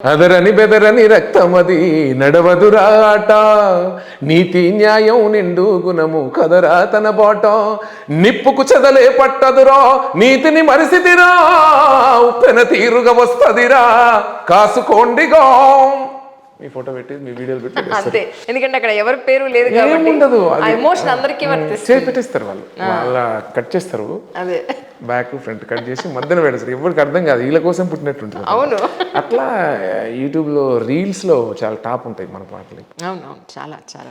అదరని బెదరని రక్తమది నడవదురాట నీతి న్యాయం నిండు గుణము కదరా తన బాట నిప్పుకు చెదలే పట్టదురా నీతిని మరిసిదిరా ఉప్పెన తీరుగా వస్తదిరా కాసుకోండిగా మీ ఫోటో పెట్టి మీ వీడియోలు పెట్టి అంతే. ఎందుకంటే అక్కడ ఎవరి పేరు లేదు కాబట్టి ఏముండదు ఆ ఎమోషన్ అందరికీ చేసి పెట్టేస్తారు వాళ్ళు వాళ్ళ కట్ చేస్తారు అదే బ్యాక్ ఫ్రంట్ కట్ చేసి మధ్యన పెడతారు ఎవరికి అర్థం కాదు వీళ్ళ కోసం పుట్టినట్టుంటుంది అవును అట్లా యూట్యూబ్లో రీల్స్లో చాలా టాప్ ఉంటాయి మన పాటలు. అవునవును చాలా చాలా.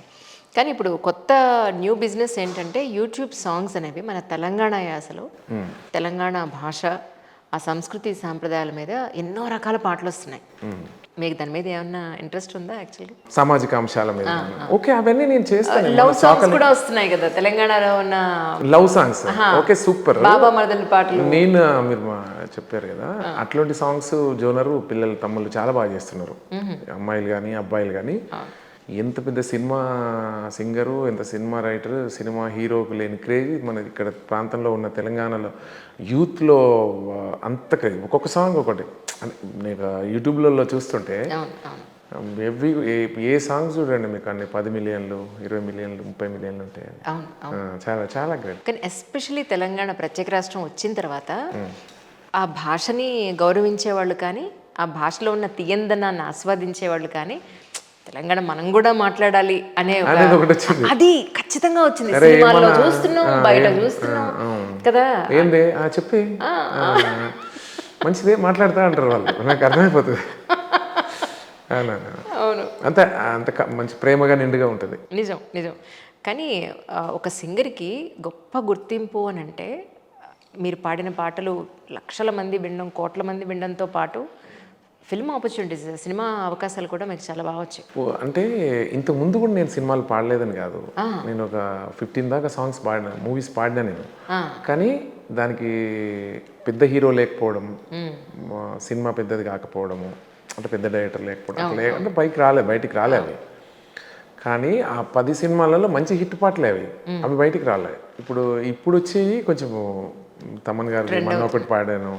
కానీ ఇప్పుడు కొత్త న్యూ బిజినెస్ ఏంటంటే యూట్యూబ్ సాంగ్స్ అనేవి మన తెలంగాణ యాసలో తెలంగాణ భాష ఆ సంస్కృతి సాంప్రదాయాల మీద ఎన్నో రకాల పాటలు వస్తున్నాయి. మీకు దాని మీద ఏమన్నా ఇంట్రెస్ట్ ఉందా? యాక్చువల్లీ సామాజిక అంశాల మీద ఓకే అవన్నీ నేను చేస్తాను. లవ్ సాంగ్స్ కూడా వస్తున్నాయి కదా తెలంగాణలో ఉన్న లవ్ సాంగ్స్ ఓకే సూపర్ బాబా మరదల పాటలు. నేను మీరు చెప్పారు కదా అట్లాంటి సాంగ్స్ జోనరు పిల్లలు తమ్ముళ్ళు చాలా బాగా చేస్తున్నారు అమ్మాయిలు కానీ అబ్బాయిలు కానీ. ఎంత పెద్ద సినిమా సింగరు ఎంత సినిమా రైటరు సినిమా హీరోకు లేని క్రేజ్ మన ఇక్కడ ప్రాంతంలో ఉన్న తెలంగాణలో యూత్లో అంత క్రేజ్. ఒక్కొక్క సాంగ్ ఒకటి నేను యూట్యూబ్లలో చూస్తుంటే ఎవ్రీ ఏ సాంగ్స్ చూడండి మీకు అన్ని 10 మిలియన్లు 20 మిలియన్లు 30 మిలియన్లు ఉంటాయి. చాలా చాలా గ్రేట్. కానీ ఎస్పెషల్లీ తెలంగాణ ప్రత్యేక రాష్ట్రం వచ్చిన తర్వాత ఆ భాషని గౌరవించే వాళ్ళు కానీ ఆ భాషలో ఉన్న తీయందనాన్ని ఆస్వాదించే వాళ్ళు కానీ తెలంగాణ మనం కూడా మాట్లాడాలి అనే అది ఖచ్చితంగా వచ్చింది. సినిమాల్లో చూస్తున్నాం బయట చూస్తున్నాం కదా. ఏంది చెప్పి మంచిదే మాట్లాడతా అంటారు వాళ్ళు నాకు అర్థమైపోతుంది. అవును అంత అంత మంచి ప్రేమగా నిండుగా ఉంటుంది. నిజం నిజం. కానీ ఒక సింగర్కి గొప్ప గుర్తింపు అని అంటే మీరు పాడిన పాటలు లక్షల మంది వినడం కోట్ల మంది వినడంతో పాటు ఫిల్మ్ ఆపర్చునిటీస్ సినిమా అవకాశాలు కూడా మీకు చాలా బాగా వచ్చాయి. అంటే ఇంత ముందు కూడా నేను సినిమాలు పాడలేదని కాదు, నేను ఒక 15 దాకా సాంగ్స్ పాడినా మూవీస్ పాడినా నేను. కానీ దానికి పెద్ద హీరో లేకపోవడం సినిమా పెద్దది కాకపోవడము అంటే పెద్ద డైరెక్టర్ లేకపోవడం అంటే బయటికి రాలే అవి. కానీ ఆ 10 సినిమాలలో మంచి హిట్ పాటలే అవి బయటికి రాలే. ఇప్పుడు వచ్చి కొంచెం తమన్ గారిది మొన్న ఒకటి పాడాను,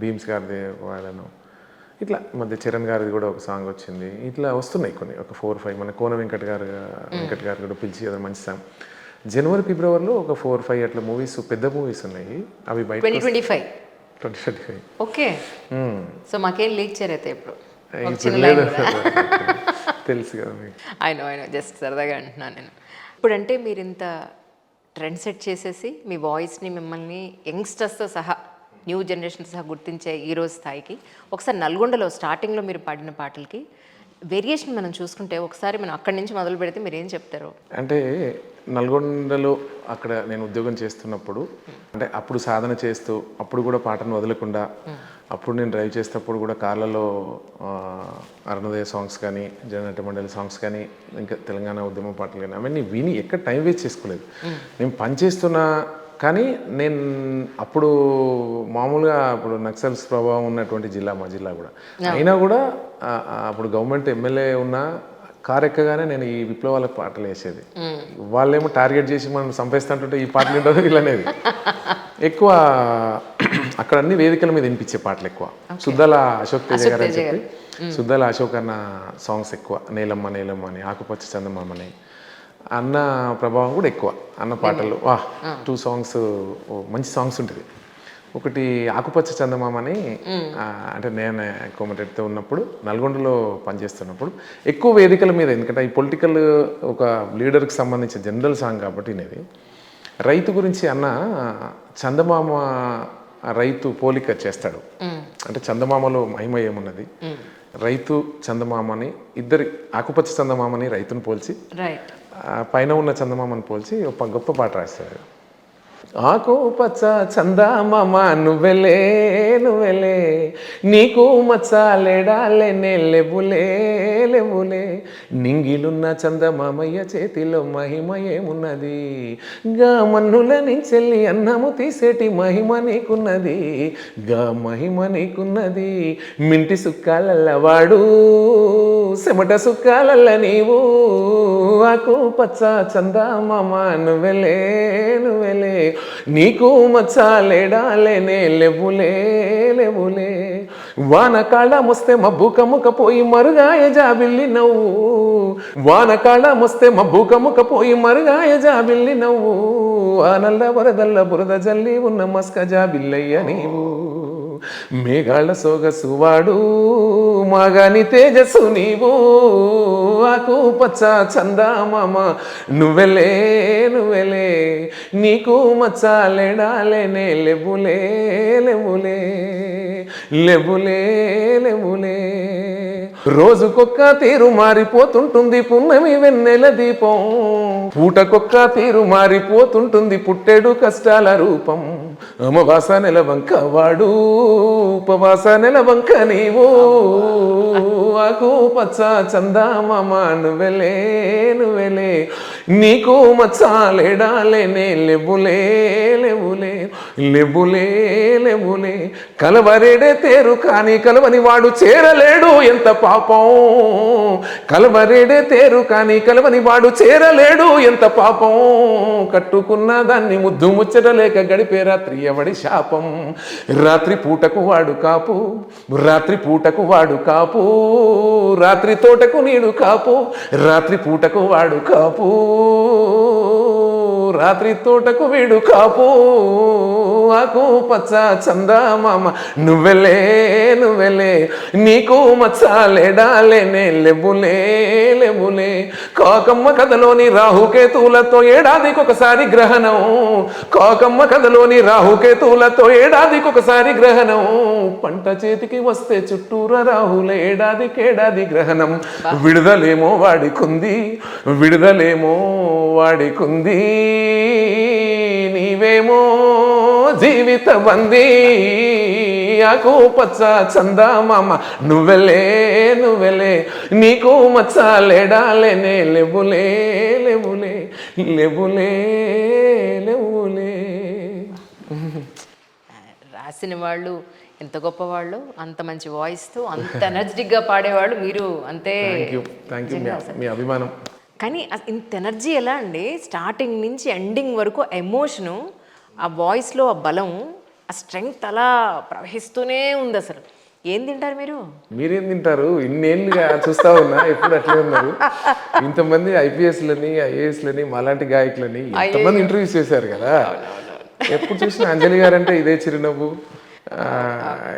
భీమ్స్ గారిది పాడాను, ఇట్లా మధ్య చరణ్ గారిది కూడా ఒక సాంగ్ వచ్చింది. ఇట్లా వస్తున్నాయి కొన్ని ఒక 4-5 మన కోన వెంకట్ గారు కూడా పిలిచి అది మంచి సాంగ్. జనవరి ఫిబ్రవరిలో ఒక 4-5 అట్లా మూవీస్ పెద్ద మూవీస్ ఉన్నాయి. అవి బయట 2025 ఓకే. సో మాకేం లీక్ చేయరైతే ఇప్పుడు తెలుసు కదా మీకు. ఆయన జస్ట్ సరదాగా అంటున్నాను నేను. ఇప్పుడంటే మీరు ఇంత ట్రెండ్ సెట్ చేసేసి మీ వాయిస్ని మిమ్మల్ని యంగ్స్టర్స్తో సహా న్యూ జనరేషన్ సహా గుర్తించే ఈరోజు స్థాయికి ఒకసారి నల్గొండలో స్టార్టింగ్లో మీరు పాడిన పాటలకి వేరియేషన్ మనం చూసుకుంటే ఒకసారి మనం అక్కడి నుంచి మొదలు పెడితే మీరు ఏం చెప్తారు? అంటే నల్గొండలో అక్కడ నేను ఉద్యోగం చేస్తున్నప్పుడు అంటే అప్పుడు సాధన చేస్తూ అప్పుడు కూడా పాటను వదలకుండా అప్పుడు నేను డ్రైవ్ చేసేటప్పుడు కూడా కార్లలో అరుణోదయ సాంగ్స్ కానీ జననాట్య మండలి సాంగ్స్ కానీ ఇంకా తెలంగాణ ఉద్యమ పాటలు కానీ అవన్నీ విని ఎక్కడ టైం వేస్ట్ చేసుకోలేదు. నేను పనిచేస్తున్నా కానీ నేను అప్పుడు మామూలుగా అప్పుడు నక్సల్స్ ప్రభావం ఉన్నటువంటి జిల్లా మా జిల్లా కూడా అయినా కూడా అప్పుడు గవర్నమెంట్ ఎమ్మెల్యే ఉన్న కారు ఎక్కగానే నేను ఈ విప్లవాల పాటలు వేసేది. వాళ్ళేమో టార్గెట్ చేసి మనం సంపేస్తుంటుంటే ఈ పాటలు ఉండదు వీళ్ళనేది ఎక్కువ అక్కడ అన్ని వేదికల మీద వినిపించే పాటలు ఎక్కువ. సుద్దాల అశోక్ తేజ గారు అని చెప్పి సుద్దాల అశోక్ అన్న సాంగ్స్ ఎక్కువ, నేలమ్మ నేలమ్మ అని, ఆకుపచ్చ చందమామని అన్న ప్రభావం కూడా ఎక్కువ. అన్న పాటలు 2 సాంగ్స్ మంచి సాంగ్స్ ఉంటుంది. ఒకటి ఆకుపచ్చ చందమామని అంటే నేను కోమటితో ఉన్నప్పుడు నల్గొండలో పనిచేస్తున్నప్పుడు ఎక్కువ వేదికల మీద ఎందుకంటే ఈ పొలిటికల్ ఒక లీడర్కి సంబంధించిన జనరల్ సాంగ్ కాబట్టి ఇది రైతు గురించి అన్న చందమామ రైతు పోలిక చేస్తాడు. అంటే చందమామలో మహిమ ఏమున్నది, రైతు చందమామని ఇద్దరి ఆకుపచ్చ చందమామని రైతును పోల్చి పైన ఉన్న చందమామని పోల్చి ఒక గొప్ప పాట రాస్తాడు. ఆకుపచ్చ చందమామ నువ్వెలే నువ్వెలే నీకు మచ్చాలేడాలే లేవులే లేవులే నింగిలున్న చందమామయ్య చేతిలో మహిమ ఏమున్నది, గా మన్నుల నుంచెల్లి అన్నము తీసేటి మహిమ నీకున్నది, గా మహిమ నీకున్నది, మింటి సుక్కాలల్లవాడు చెమట సుక్కాలల్ల నీవు, ఆకుపచ్చ చందమామ నువ్వెలే నువ్వెలే నీకు మచ్చాలేడాలేనే లేవులే లేవులే వాన కాళమొస్తే మబ్బు కమ్ముకపోయి మరుగాయ జాబిల్లి నవ్వు, వాన కాళమొస్తే మబ్బు కమ్ముకపోయి మరుగాయ జాబిల్లి నవ్వు, వానల్ల వరదల్ల బురద జల్లి ఉన్న మస్క జాబిల్లయ్య నీవు, మేఘాళ్ళ సోగసు వాడు మగాని తేజస్సు నీవు, ఆకు పచ్చ చందామామ నువ్వెలే నువ్వెలే, నీకు మచ్చాలెడాలేనే లెబులే లెబులే లెబులే లెబులే. రోజుకొక్క తీరు మారిపోతుంటుంది పున్నమి వెన్నెల దీపం, పూటకొక్క తీరు మారిపోతుంటుంది పుట్టెడు కష్టాల రూపం, అమవాస నెలవంక వాడు ఉపవాస నెలవంక నీవు, ఆకు పచ్చ చందామామ నువ్వెలే నువ్వెలే, నీకు మచ్చాలెడాలేనే లెబులే లెబులే లెబులే లెబులే. కలవరేడే తేరు కానీ కలవని వాడు చేరలేడు ఎంత పాపం, కలవరేడే తేరు కానీ కలవని వాడు చేరలేడు ఎంత పాపం, కట్టుకున్న దాన్ని ముద్దు ముచ్చటలేక గడిపే రాత్రి ఎవడి శాపం, రాత్రి పూటకు వాడు కాపు రాత్రి పూటకు వాడు కాపు, రాత్రి తోటకు నీడు కాపు రాత్రి పూటకు వాడు కాపు, రాత్రి తోటకు వీడు కాపు, ఆకు పచ్చ చందామామ నువ్వెలే నువ్వెలే, నీకు మచ్చాలెడాలేనే లెబులే లెబులే. కాకమ్మ కథలోని రాహుకేతువులతో ఏడాదికొకసారి గ్రహణం, కాకమ్మ కథలోని రాహుకేతువులతో ఏడాదికొకసారి గ్రహణం, పంట చేతికి వస్తే చుట్టూరా రాహుల ఏడాదికేడాది గ్రహణం, విడుదలేమో వాడికుంది విడుదలేమో వాడికుంది, నీవేమో జీవిత బందీ, ఆకు పచ్చ చందామామ నువ్వెలే నువ్వెలే, నీకు మచ్చాలెడాలేనే లెబులే లెబులే లెబులే లెబులే. రాసిన వాళ్ళు ఎంత గొప్పవాళ్ళు, అంత మంచి వాయిస్తో అంత ఎనర్జెటిక్గా పాడేవాళ్ళు మీరు, అంతే. థ్యాంక్ యూ మీ అభిమానం. కానీ ఇంత ఎనర్జీ ఎలా అండి, స్టార్టింగ్ నుంచి ఎండింగ్ వరకు ఎమోషను, ఆ వాయిస్లో ఆ బలం, ఆ స్ట్రెంగ్త్ అలా ప్రవహిస్తూనే ఉంది. అసలు ఏం తింటారు మీరు? మీరేం తింటారు? ఇన్నేళ్ళుగా చూస్తా ఉన్నా ఎప్పుడు అట్లే ఉన్నారు. ఇంతమంది ఐపీఎస్లని ఐఏఎస్లని మాలాంటి గాయకులని ఎంతమంది ఇంటర్వ్యూస్ చేశారు కదా, ఎప్పుడు చూసినా అంజలి గారు అంటే ఇదే చిరునవ్వు,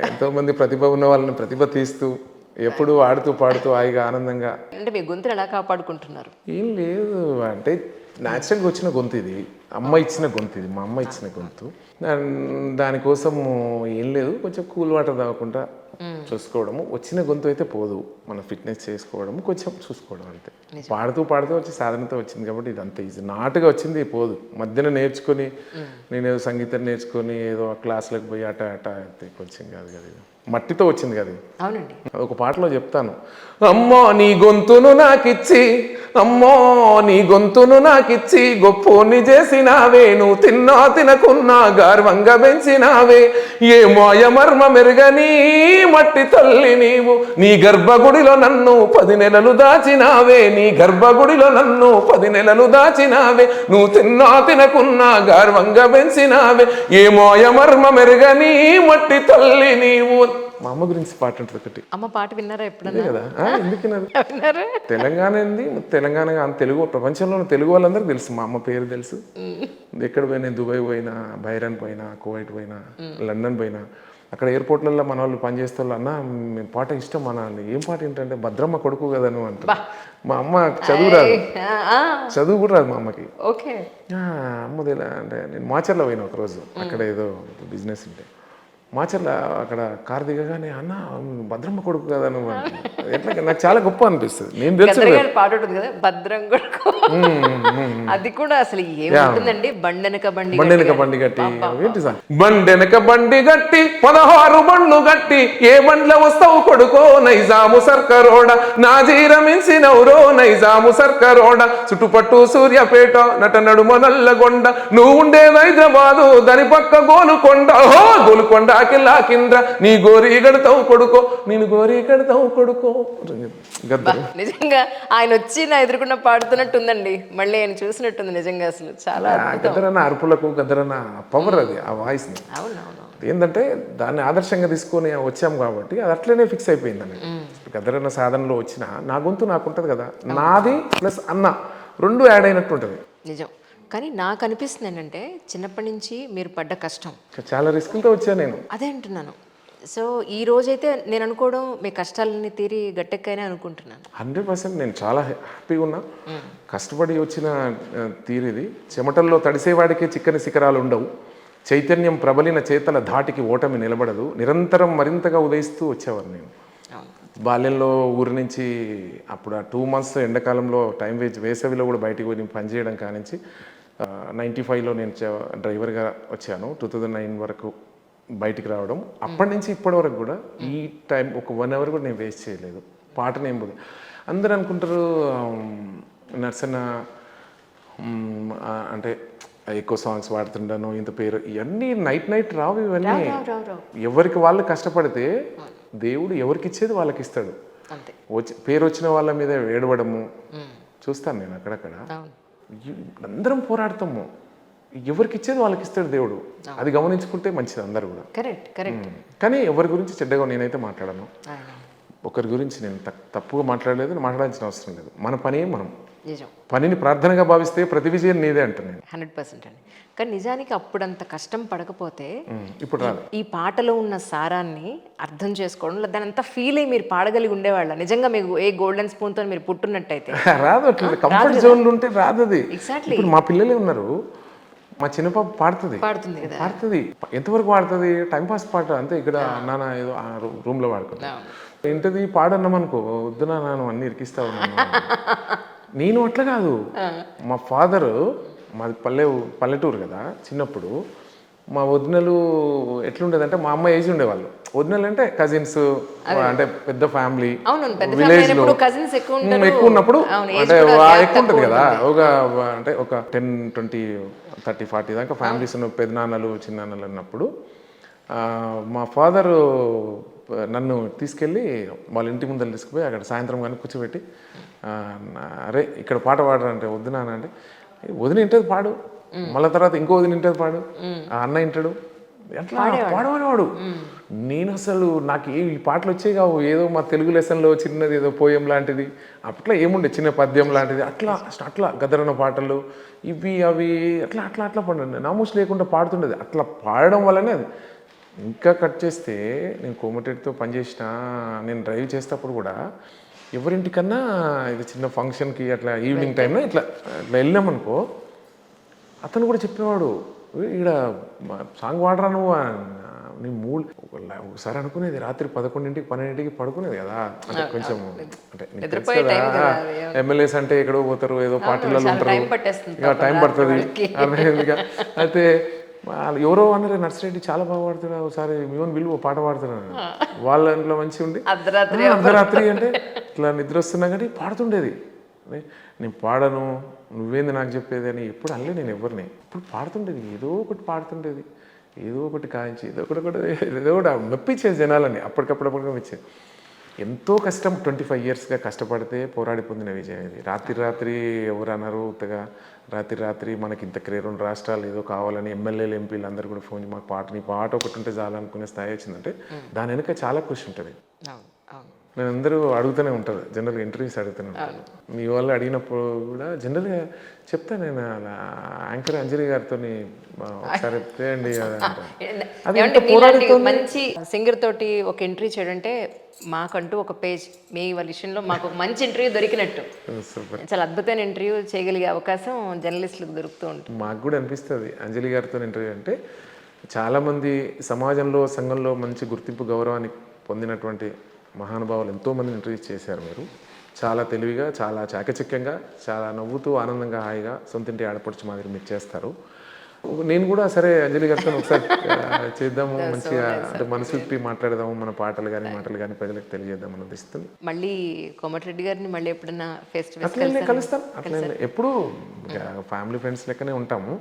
ఎంతోమంది ప్రతిభ ఉన్న వాళ్ళని ప్రతిభ తీస్తూ ఎప్పుడు ఆడుతూ పాడుతూ హాయిగా ఆనందంగా. అంటే మీ గొంతును ఎలా కాపాడుకుంటున్నారు? ఏం లేదు, అంటే న్యాచురల్గా వచ్చిన గొంతు ఇది, అమ్మ ఇచ్చిన గొంతు ఇది, మా అమ్మ ఇచ్చిన గొంతు. దానికోసం ఏం లేదు, కొంచెం కూల్ వాటర్ తాగకుండా చూసుకోవడము, వచ్చిన గొంతు అయితే పోదు, మన ఫిట్నెస్ చేసుకోవడము కొంచెం చూసుకోవడం అంతే. పాడుతూ పాడుతూ వచ్చి సాధనతో వచ్చింది కాబట్టి ఇది అంత ఈజీ, నాటుగా వచ్చింది పోదు. మధ్యన నేర్చుకొని నేను ఏదో సంగీతం నేర్చుకొని ఏదో క్లాసులకు పోయి అట అట అంతే, కొంచెం కాదు కదా, మట్టితో వచ్చింది కదా. అవునండి, ఒక పాటలో చెప్తాను, అమ్మో నీ గొంతును నాకిచ్చి, అమ్మో నీ గొంతును నాకిచ్చి గొప్పోని చేసినావే, నువ్వు తిన్నా తినకున్నా గర్వంగా పెంచినావే, ఏ మాయ మర్మ మెరుగని మట్టి తల్లి నీవు, నీ గర్భగుడిలో నన్ను 10 నెలలు దాచినావే, నీ గర్భగుడిలో నన్ను 10 నెలలు దాచినావే, నువ్వు తిన్నా తినకున్నా గర్వంగా పెంచినావే, ఏ మాయ మర్మ మెరుగని మట్టి తల్లి నీవు. మా అమ్మ గురించి పాట ఉంటుంది ఒకటి. అమ్మ పాట విన్నారా ఎప్పుడన్నా? కదా, ఎందుకు తెలంగాణ ఏంది, తెలంగాణ తెలుగు ప్రపంచంలో తెలుగు వాళ్ళందరికీ తెలుసు, మా అమ్మ పేరు తెలుసు. ఎక్కడ పోయినా, దుబాయ్ పోయినా, బైరాన్ పోయినా, కువైట్ పోయినా, లండన్ పోయినా, అక్కడ ఎయిర్పోర్ట్లలో మన వాళ్ళు పనిచేస్తే అన్న మేము పాట ఇష్టం అనాలి, ఏం పాట ఏంటంటే భద్రమ్మ కొడుకు కదా నువ్వు అంట. మా అమ్మ చదువు రాదు, చదువు కూడా రాదు మా అమ్మకి. అమ్మది ఎలా అంటే, నేను మాచర్లో పోయినా ఒకరోజు, అక్కడ ఏదో బిజినెస్ ఉంటే మాచర్ల అక్కడ కారు దిగగానే అన్న భద్రమ్మ కొడుకు కదా నువ్వు అంటే, ఎట్లా నాకు చాలా గొప్ప అనిపిస్తుంది. నేను తెలుసు పాట ఉంటుంది కదా, భద్రం కొడుకు, అది కూడా అసలు ఏముంటుందండి, బండెనక బండి గట్టి ఏంటి సార్, బండెనక బండి గట్టి 16 బండ్లు గట్టి ఏ బండ్ల వస్తావు కొడుకో, నైజాము సర్కరోడ నా జీరమించినవురో, నైజాము సర్కరోడ చుట్టుపట్టు సూర్యాపేట నట నడుమ నల్లగొండ, నువ్వు ఉండేది హైదరాబాదు దాని పక్క గోలుకొండ, గోలుకొండ కిల్లా కింద నీ గోరి గడతావు కొడుకో, నేను గోరి గడతావు కొడుకో. నిజంగా ఆయన వచ్చి నా ఎదురుకుండా పాడుతున్నట్టు ఉందండి, మళ్ళీ ఆయన చూసినట్టుంది నిజంగా. అసలు చాలా గద్దరన్న అరుపులకు గద్దరన్న పవర్ అది, ఆ వాయిస్. అవునవును. ఏంటంటే దాన్ని ఆదర్శంగా తీసుకొని వచ్చాం కాబట్టి అది అట్లనే ఫిక్స్ అయిపోయిందని. గద్దరన్న సాధనలో వచ్చిన నా గొంతు నాకు ఉంటుంది కదా, నాది ప్లస్ అన్న రెండు యాడ్ అయినట్టు ఉంటుంది. నిజం. కానీ నాకు అనిపిస్తుంది ఏంటంటే చిన్నప్పటి నుంచి మీరు పడ్డ కష్టం, చాలా రిస్క్లతో వచ్చాను నేను. అదే అంటున్నాను. సో ఈ రోజైతే నేను అనుకోవడం మీ కష్టాలన్నీ తీరి గట్టెక్కైనా అనుకుంటున్నాను. 100% నేను చాలా హ్యాపీగా ఉన్నా. కష్టపడి వచ్చిన తీరిది. చెమటల్లో తడిసేవాడికి చిక్కని శిఖరాలు ఉండవు, చైతన్యం ప్రబలిన చేతల ధాటికి ఓటమి నిలబడదు, నిరంతరం మరింతగా ఉదయిస్తూ వచ్చేవారు నేను. బాల్యంలో ఊరి నుంచి అప్పుడు ఆ 2 months ఎండాకాలంలో టైం వేసవిలో కూడా బయటికి పోయి పనిచేయడం కానించి 95లో నేను డ్రైవర్గా వచ్చాను. 2009 వరకు బయటికి రావడం. అప్పటి నుంచి ఇప్పటి వరకు కూడా ఈ టైం ఒక 1 hour కూడా నేను వేస్ట్ చేయలేదు. పాటనే ఏం పోదు. అందరూ అనుకుంటారు నర్సన్న అంటే ఎక్కువ సాంగ్స్ పాడుతుండను, ఇంత పేరు, ఇవన్నీ నైట్ రావు. ఇవన్నీ ఎవరికి వాళ్ళు కష్టపడితే దేవుడు ఎవరికి ఇచ్చేది వాళ్ళకి ఇస్తాడు. పేరు వచ్చిన వాళ్ళ మీద ఏడవడము చూస్తాను నేను అక్కడక్కడ. అందరం పోరాడతాము, ఎవరికి ఇచ్చేది వాళ్ళకి ఇస్తాడు దేవుడు. అది గమనించుకుంటే మంచిది అందరు కూడా. కరెక్ట్. కానీ ఎవరి గురించి చెడ్డగా నేనైతే మాట్లాడను. ఒకరి గురించి నేను తప్పుగా మాట్లాడలేదు, మాట్లాడాల్సిన అవసరం లేదు. మన పని మనం పనిని ప్రార్థనగా భావిస్తే ప్రతి విజయం నీదే అంటాను నేను. 100% అండి. కానీ నిజానికి అప్పుడంత కష్టం పడకపోతే ఇప్పుడు రాదు. ఈ పాటలో ఉన్న సారాన్ని అర్థం చేసుకోవడం, దాని అంతా ఫీల్ అయ్యి మీరు పాడగలిగి ఉండేవాళ్ళ. నిజంగా మీకు ఏ గోల్డెన్ స్పూన్తో మీరు పుట్టున్నట్టయితే రాదు. అట్లా కంఫర్ట్ జోన్లు ఉంటే రాదు అది. ఎగ్జాక్ట్లీ. ఇప్పుడు మా పిల్లలే ఉన్నారు, మా చిన్న పాప పాడుతుంది. ఎంతవరకు పాడుతుంది? టైంపాస్ పాట అంతే. ఇక్కడ నాన్న ఏదో రూమ్లో పాడుకుంటా ఇంటది పాడన్నాం అనుకో, వద్దు నాన్న అన్ని ఇరికిస్తావు. నేను అట్లా కాదు. మా ఫాదరు, మాది పల్లెటూరు కదా, చిన్నప్పుడు మా వదినలు ఎట్లుండేదంటే మా అమ్మ ఏజ్ ఉండేవాళ్ళు. వదినలు అంటే కజిన్స్, అంటే పెద్ద ఫ్యామిలీ, విలేజ్ లో ఎక్కువ ఉన్నప్పుడు అంటే ఎక్కువ ఉంటుంది కదా. ఒక 10, 20, 30, 40 దాకా ఫ్యామిలీస్ ఉన్న పెద్దనాన్నలు చిన్నాన్నలు ఉన్నప్పుడు మా ఫాదరు నన్ను తీసుకెళ్ళి వాళ్ళ ఇంటి ముందర తీసుకుపోయి అక్కడ సాయంత్రం కానీ కూర్చోబెట్టి, అరే ఇక్కడ పాట పాడరంటే వద్దు నాన్న అంటే, వదిన ఇంటది పాడు, మళ్ళీ తర్వాత ఇంకో వదిన ఇంటది పాడు, ఆ అన్న ఇంటాడు, అట్లా పాడమనేవాడు. నేను అసలు నాకు ఈ పాటలు వచ్చే కావు. ఏదో మా తెలుగు లెసన్లో చిన్నది ఏదో పోయం లాంటిది అట్లా ఏముండే, చిన్న పద్యం లాంటిది అట్లా గదరన్న పాటలు ఇవి అవి అట్లా పాడండి. నామూస్ లేకుండా పాడుతుండేది. అట్లా పాడడం వల్లనే అది. ఇంకా కట్ చేస్తే నేను కోమటిరెడ్డితో పనిచేసిన, నేను డ్రైవ్ చేసేటప్పుడు కూడా ఎవరింటికన్నా ఇది చిన్న ఫంక్షన్కి అట్లా ఈవినింగ్ టైంలో ఇట్లా వెళ్ళామనుకో, అతను కూడా చెప్పేవాడు, ఇక్కడ సాంగ్ వాడరా నువ్వు, నీ ఒకసారి అనుకునేది రాత్రి 11, 12 పడుకునేది కదా. అంటే కొంచెం అంటే ఎమ్మెల్యేస్ అంటే ఎక్కడో పోతారు, ఏదో పార్టీలలో ఉంటారు, ఇక టైం పడుతుంది అర్థమైందిగా. అయితే ఎవరో అన్నారు నర్సిరెడ్డి చాలా బాగా పాడుతున్నాడు, ఒకసారి మీవన్ విలువ పాట పాడుతున్నాను. వాళ్ళ ఇంట్లో మంచిగా ఉండి అర్ధరాత్రి అంటే ఇట్లా నిద్ర వస్తున్నా కానీ పాడుతుండేది. నేను పాడను, నువ్వేంది నాకు చెప్పేది అని ఎప్పుడు అనలే నేను ఎవరిని. ఇప్పుడు పాడుతుండేది, ఏదో ఒకటి పాడుతుండేది, ఏదో ఒకటి కాయించి ఏదో ఒకటి మెప్పించేది జనాలని. అప్పటికప్పుడు మెచ్చేది. ఎంతో కష్టం, 25 yearsగా కష్టపడితే పోరాడి పొందిన విజయం ఇది. రాత్రి ఎవరు అన్నారు ఉత్తగా, రాత్రి మనకి ఇంత 2 రాష్ట్రాలు ఏదో కావాలని ఎమ్మెల్యేలు ఎంపీలు అందరూ కూడా ఫోన్ మాకు నీ పాట ఒకటి ఉంటే చాలనుకునే స్థాయి వచ్చిందంటే దాని వెనుక చాలా కృషి ఉంటుంది. నేను అందరూ అడుగుతూనే ఉంటారు, జనరల్గా ఇంటర్వ్యూస్ అడుగుతూనే ఉంటాను. మీ వాళ్ళు అడిగినప్పుడు కూడా జనరల్గా చెప్తాను నేను, అలా యాంకర్ అంజలి గారితో ఒకసారి చెప్తేయండి. మంచి సింగర్ తోటి ఒక ఇంటర్వ్యూ చేయడంటే మాకంటూ ఒక పేజ్, మీ వాళ్ళ విషయంలో మాకు ఒక మంచి ఇంటర్వ్యూ దొరికినట్టు. చాలా అద్భుతమైన ఇంటర్వ్యూ చేయగలిగే అవకాశం జర్నలిస్టులకు దొరుకుతూ ఉంటుంది. మాకు కూడా అనిపిస్తుంది అంజలి గారితో ఇంటర్వ్యూ అంటే. చాలామంది సమాజంలో సంఘంలో మంచి గుర్తింపు గౌరవాన్ని పొందినటువంటి మహానుభావులు ఎంతోమంది ఇంటర్వ్యూ చేశారు మీరు. చాలా తెలివిగా, చాలా చాకచక్యంగా, చాలా నవ్వుతూ ఆనందంగా హాయిగా సొంతింటి ఆడపడుచు మాదిరి మీరు చేస్తారు. నేను కూడా సరే అంజలి గారితో ఒకసారి చేద్దాము, మంచిగా అంటే మనసు విప్పి మాట్లాడదాము, మన పాటలు కానీ ప్రజలకు తెలియజేద్దామని అనిపిస్తుంది. మళ్ళీ కోమటిరెడ్డి గారిని మళ్ళీ ఎప్పుడైనా అట్లనే కలుస్తాం. అట్లనే ఎప్పుడు ఫ్యామిలీ ఫ్రెండ్స్ లెక్కనే ఉంటాము.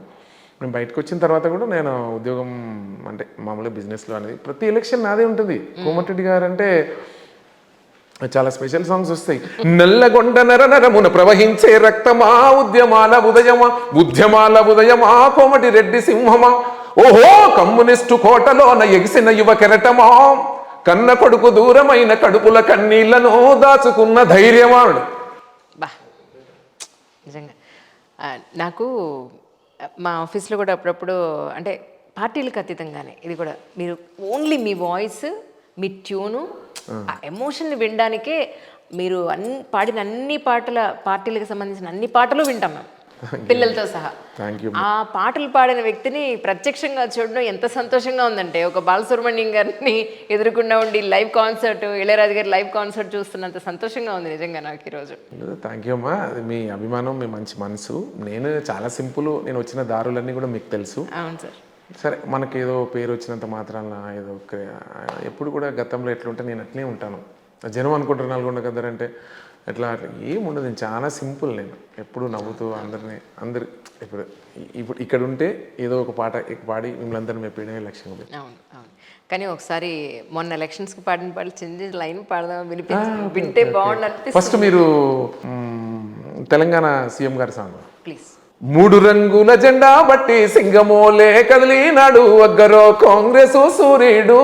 నేను బయటకు వచ్చిన తర్వాత కూడా నేను ఉద్యోగం అంటే మామూలుగా బిజినెస్లో అనేది ప్రతి ఎలక్షన్ నాదే ఉంటుంది. కోమటిరెడ్డి గారు అంటే చాలా స్పెషల్ సాంగ్స్ వస్తాయి. నల్లగొండ నరనరమున ప్రవహించే రక్తమా, ఉద్యమాల ఉదయమా కోమటి రెడ్డి సింహమా, ఓహో కమ్యూనిస్టు కోటలోన ఎగిసిన యువ కెరటమా, కన్న కొడుకు దూరమైన కడుపుల కన్నీళ్లను దాచుకున్న ధైర్యమానుడు. బా నిజంగా నాకు మా ఆఫీస్లో కూడా అప్పుడప్పుడు అంటే పార్టీలకు అతీతంగానే ఇది కూడా మీరు ఓన్లీ మీ వాయిస్, మీ ట్యూను, ఆ ఎమోషన్ని వినడానికే మీరు పాడిన అన్ని పార్టీలకు సంబంధించిన అన్ని పాటలు వింటాం మేము పిల్లలతో సహా. Thank you. ఆ పాటలు పాడిన వ్యక్తిని ప్రత్యక్షంగా చూడడం ఎంత సంతోషంగా ఉందంటే, ఒక బాలసుబ్రహ్మణ్యం గారిని ఎదురుకుండా ఉండి లైవ్ కాన్సర్ట్, ఇళయరాజు గారి లైవ్ కాన్సర్ట్ చూస్తున్నంత సంతోషంగా ఉంది నిజంగా నాకు ఈరోజు. థ్యాంక్ యూ అమ్మా. అది మీ అభిమానం, మీ మంచి మనసు. నేను చాలా సింపుల్, నేను వచ్చిన దారులన్నీ కూడా మీకు తెలుసు. అవును సార్. సరే, మనకి ఏదో పేరు వచ్చినంత మాత్రాన ఏదో ఎప్పుడు కూడా గతంలో ఎట్లుంటే నేను అట్లే ఉంటాను. జనం అనుకుంటారు నల్గొండ గద్దర్ అంటే ఎట్లా అట్లా ఏముండదు. నేను చాలా సింపుల్. నేను ఎప్పుడు నవ్వుతూ అందరు ఇప్పుడు ఇక్కడ ఉంటే ఏదో ఒక పాట పాడి మిమ్మల్ని అందరినీ మెప్పేయడమే లక్ష్యంగా పెట్టి. అవును అవును. కానీ ఒకసారి మొన్న ఎలక్షన్స్కి పాడిన పాటలు చిన్న లైన్ పాడదాం వింటే బాగుండు అనిపిస్తుంది. ఫస్ట్ మీరు తెలంగాణ సీఎం గారి సాంగ్ ప్లీజ్. 3 రంగుల జెండా బట్టి సింగమోలే కదిలినాడు, అగ్గరో కాంగ్రెసు సూర్యుడు,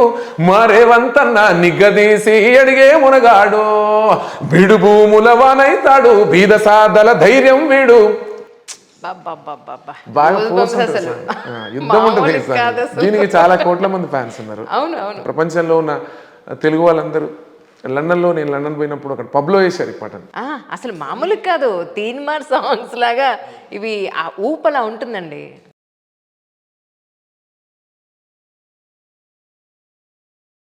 మరేవంతన్న నిగ్గదీసి అడిగే మునగాడు, బిడు భూముల వానైతాడు, బీద సాదల ధైర్యం వీడు. బాగా యుద్ధం ఉంటుంది. దీనికి చాలా కోట్ల మంది ఫ్యాన్స్ ఉన్నారు. అవును అవును. ప్రపంచంలో ఉన్న తెలుగు వాళ్ళందరూ లండన్లో, నేను లండన్ పోయినప్పుడు అక్కడ పబ్లో వేశారు ఈ పాటను. అసలు మామూలుగా కాదు, తీన్మార్ సాంగ్స్ లాగా ఇవి ఆ ఊపలా ఉంటుందండి.